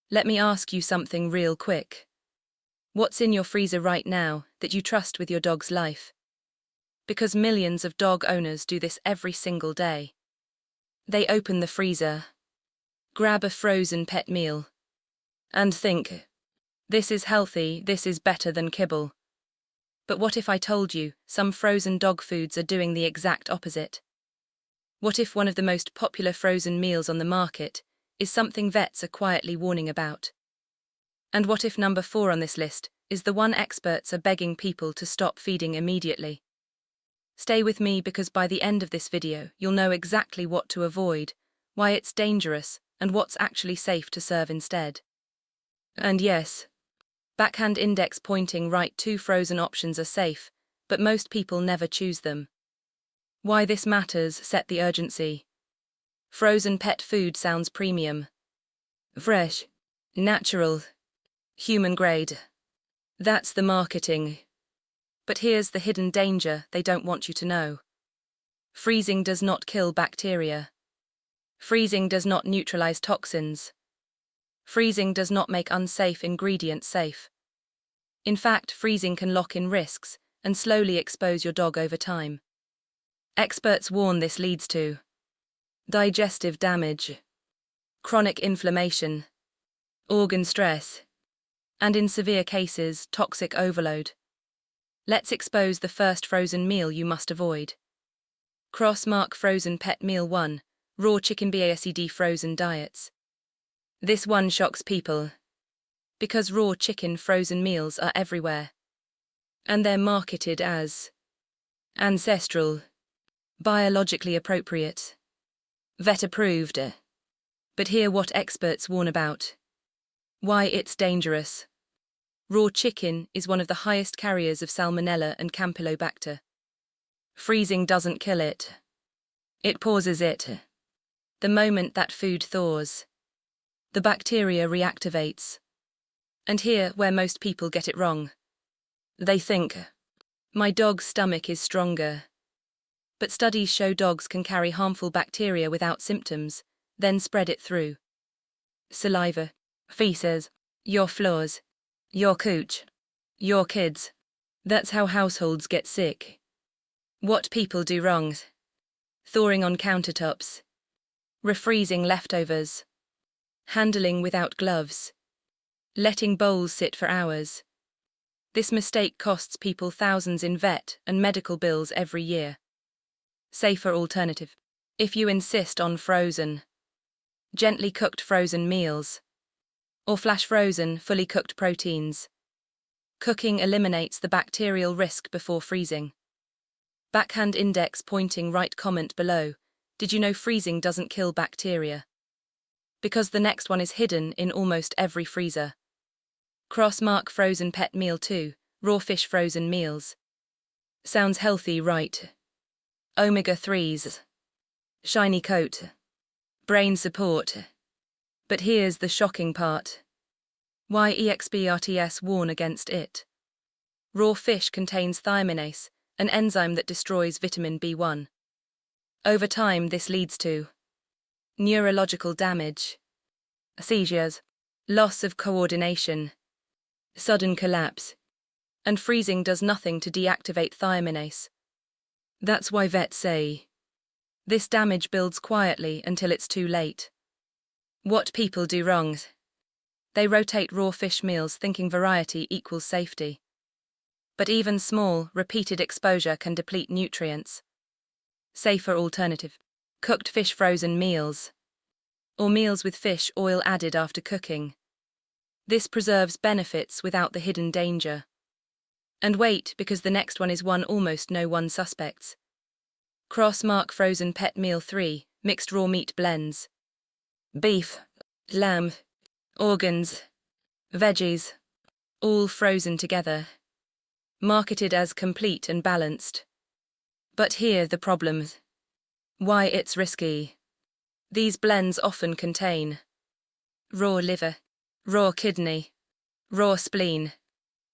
Let me ask you something real quick. What's in your freezer right now that you trust with your dog's life? Because millions of dog owners do this every single day. They open the freezer, grab a frozen pet meal, and think, this is healthy, this is better than kibble. But what if I told you some frozen dog foods are doing the exact opposite? What if one of the most popular frozen meals on the market is something vets are quietly warning about? And what if number 4 on this list is the one experts are begging people to stop feeding immediately? Stay with me, because by the end of this video you'll know exactly what to avoid, why it's dangerous, and what's actually safe to serve instead. And yes, backhand index pointing right, 2 frozen options are safe, but most people never choose them. Why this matters: set the urgency. Frozen pet food sounds premium. Fresh, natural, human grade. That's the marketing. But here's the hidden danger they don't want you to know. Freezing does not kill bacteria. Freezing does not neutralize toxins. Freezing does not make unsafe ingredients safe. In fact, freezing can lock in risks and slowly expose your dog over time. Experts warn this leads to digestive damage, chronic inflammation, organ stress, and in severe cases, toxic overload. Let's expose the first frozen meal you must avoid. Crossmark frozen pet meal 1, raw chicken BASED frozen diets. This one shocks people, because raw chicken frozen meals are everywhere. And they're marketed as ancestral, biologically appropriate, vet approved. But hear what experts warn about. Why it's dangerous. Raw chicken is one of the highest carriers of Salmonella and Campylobacter. Freezing doesn't kill it. It pauses it. The moment that food thaws, the bacteria reactivates. And here where most people get it wrong. They think, my dog's stomach is stronger. But studies show dogs can carry harmful bacteria without symptoms, then spread it through saliva, feces, your floors, your cooch, your kids. That's how households get sick. What people do wrong: thawing on countertops, refreezing leftovers, handling without gloves, letting bowls sit for hours. This mistake costs people thousands in vet and medical bills every year. Safer alternative. If you insist on frozen, gently cooked frozen meals, or flash frozen, fully cooked proteins, cooking eliminates the bacterial risk before freezing. Backhand index pointing right comment below. Did you know freezing doesn't kill bacteria? Because the next one is hidden in almost every freezer. Crossmark frozen pet meal 2, raw fish frozen meals. Sounds healthy, right? Omega-3s, shiny coat, brain support. But here's the shocking part. Why experts warn against it. Raw fish contains thiaminase, an enzyme that destroys vitamin B1. Over time, this leads to neurological damage, seizures, loss of coordination, sudden collapse, and freezing does nothing to deactivate thiaminase. That's why vets say this damage builds quietly until it's too late. What people do wrong: they rotate raw fish meals thinking variety equals safety. But even small, repeated exposure can deplete nutrients. Safer alternative: cooked fish frozen meals, or meals with fish oil added after cooking. This preserves benefits without the hidden danger. And wait, because the next one is one almost no one suspects. Crossmark frozen pet meal 3, mixed raw meat blends. Beef, lamb, organs, veggies, all frozen together. Marketed as complete and balanced. But here the problem. Why it's risky. These blends often contain raw liver, raw kidney, raw spleen,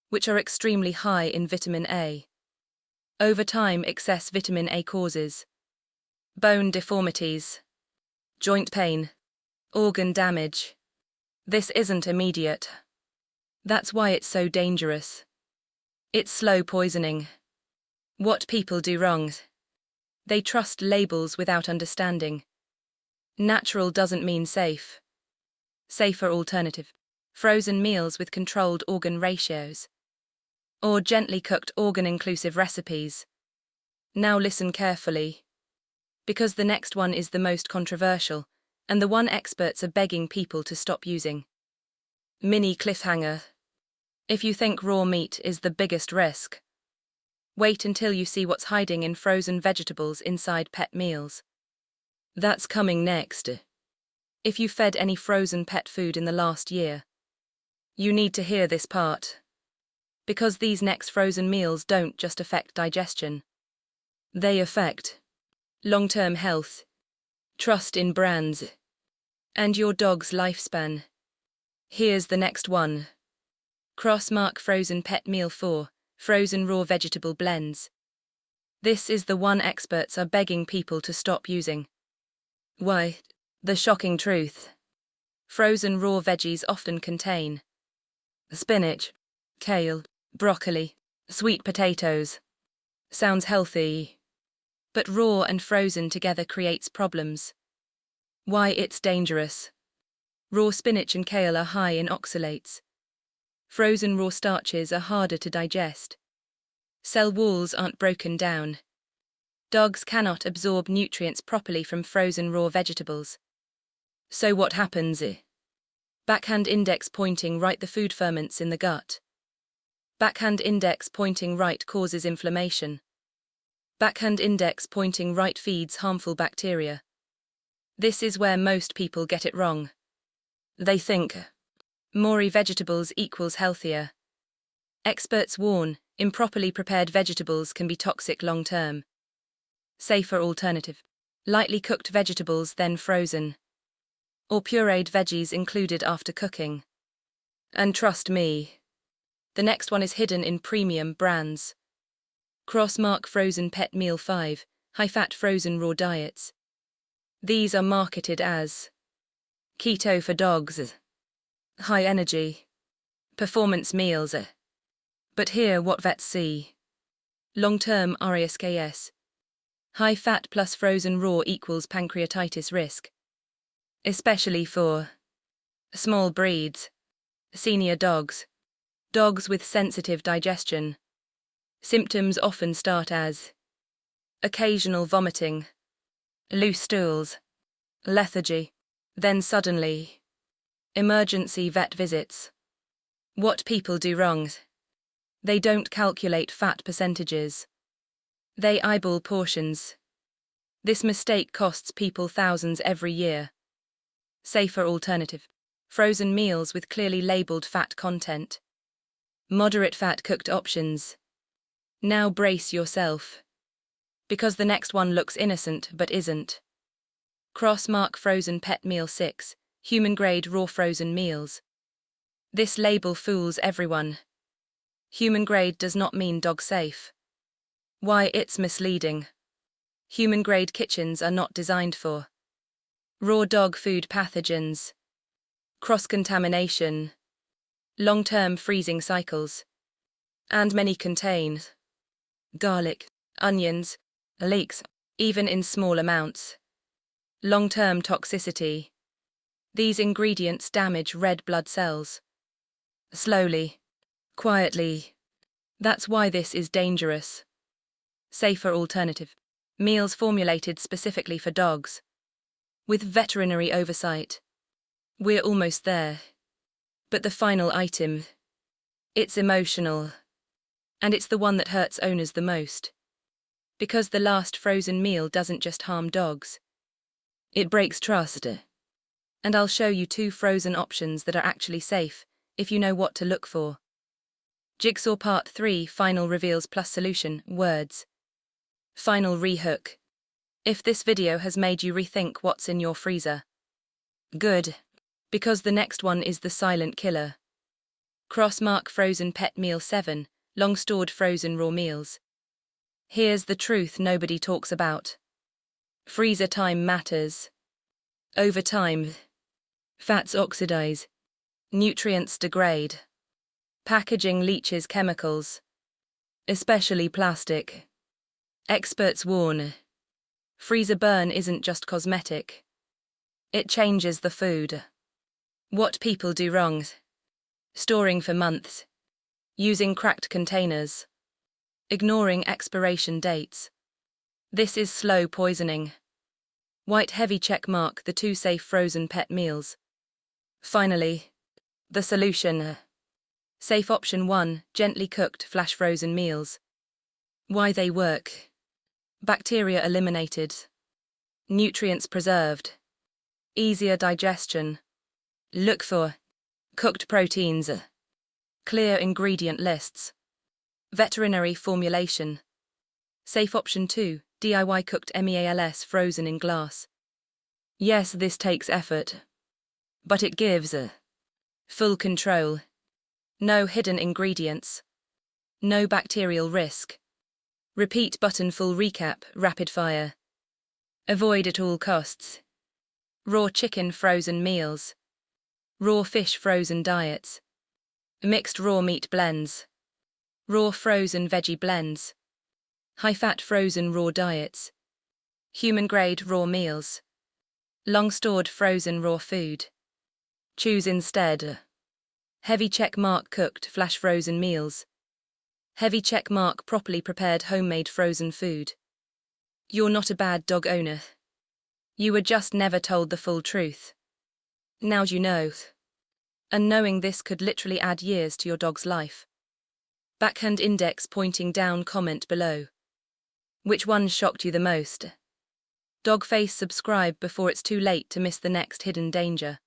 which are extremely high in vitamin A. Over time, excess vitamin A causes bone deformities, joint pain, organ damage, This isn't immediate. That's why it's so dangerous. It's slow poisoning. What people do wrong. They trust labels without understanding. Natural doesn't mean safe. Safer alternative. Frozen meals with controlled organ ratios. Or gently cooked organ-inclusive recipes. Now listen carefully. Because the next one is the most controversial, and the one experts are begging people to stop using. Mini cliffhanger. If you think raw meat is the biggest risk, wait until you see what's hiding in frozen vegetables inside pet meals. That's coming next. If you fed any frozen pet food in the last year, you need to hear this part. Because these next frozen meals don't just affect digestion. They affect long-term health, trust in brands, and your dog's lifespan. Here's the next one. Crossmark Frozen Pet Meal 4, Frozen Raw Vegetable Blends. This is the one experts are begging people to stop using. Why? The shocking truth. Frozen raw veggies often contain spinach, kale, broccoli, sweet potatoes. Sounds healthy. But raw and frozen together creates problems. Why it's dangerous. Raw spinach and kale are high in oxalates. Frozen raw starches are harder to digest. Cell walls aren't broken down. Dogs cannot absorb nutrients properly from frozen raw vegetables. So what happens? Backhand index pointing right, the food ferments in the gut. Backhand index pointing right causes inflammation. Backhand index pointing right feeds harmful bacteria. This is where most people get it wrong. They think more vegetables equals healthier. Experts warn, improperly prepared vegetables can be toxic long-term. Safer alternative. Lightly cooked vegetables then frozen. Or pureed veggies included after cooking. And trust me, the next one is hidden in premium brands. Crossmark Frozen Pet Meal 5, high-fat frozen raw diets. These are marketed as keto for dogs, high energy, performance meals. But hear what vets see. Long-term risks. High fat plus frozen raw equals pancreatitis risk. Especially for small breeds, senior dogs, dogs with sensitive digestion. Symptoms often start as occasional vomiting, loose stools, lethargy, then suddenly emergency vet visits. What people do wrong. They don't calculate fat percentages. They eyeball portions. This mistake costs people thousands every year. Safer alternative. Frozen meals with clearly labeled fat content. Moderate fat cooked options. Now brace yourself. Because the next one looks innocent but isn't. Crossmark Frozen Pet Meal 6, human-grade raw frozen meals. This label fools everyone. Human-grade does not mean dog-safe. Why, it's misleading. Human-grade kitchens are not designed for raw dog food pathogens, cross-contamination, long-term freezing cycles, and many contain garlic, onions, leeks, even in small amounts. Long-term toxicity. These ingredients damage red blood cells. Slowly, quietly. That's why this is dangerous. Safer alternative. Meals formulated specifically for dogs. With veterinary oversight. We're almost there. But the final item. It's emotional. And it's the one that hurts owners the most. Because the last frozen meal doesn't just harm dogs. It breaks trust. And I'll show you 2 frozen options that are actually safe, if you know what to look for. Jigsaw Part 3, Final Reveals plus Solution, Words. Final rehook. If this video has made you rethink what's in your freezer. Good. Because the next one is the silent killer. Crossmark Frozen Pet Meal 7, long-stored frozen raw meals. Here's the truth nobody talks about. Freezer time matters. Over time, fats oxidize, Nutrients degrade. Packaging leaches chemicals, especially plastic. Experts warn. Freezer burn isn't just cosmetic. It changes the food. What people do wrong. Storing for months. Using cracked containers. Ignoring expiration dates. This is slow poisoning. White heavy check mark the 2 safe frozen pet meals. Finally, the solution. Safe option 1, gently cooked flash frozen meals. Why they work. Bacteria eliminated. Nutrients preserved. Easier digestion. Look for cooked proteins. Clear ingredient lists. Veterinary formulation. Safe option 2, DIY cooked meals frozen in glass. Yes, this takes effort. But it gives full control. No hidden ingredients. No bacterial risk. Repeat button full recap, rapid fire. Avoid at all costs. Raw chicken frozen meals. Raw fish frozen diets. Mixed raw meat blends. Raw frozen veggie blends. High-fat frozen raw diets. Human-grade raw meals. Long-stored frozen raw food. Choose instead. Heavy check mark cooked flash frozen meals. Heavy check mark properly prepared homemade frozen food. You're not a bad dog owner. You were just never told the full truth. Now you know. And knowing this could literally add years to your dog's life. Backhand index pointing down comment below. Which one shocked you the most? Dog face subscribe before it's too late to miss the next hidden danger.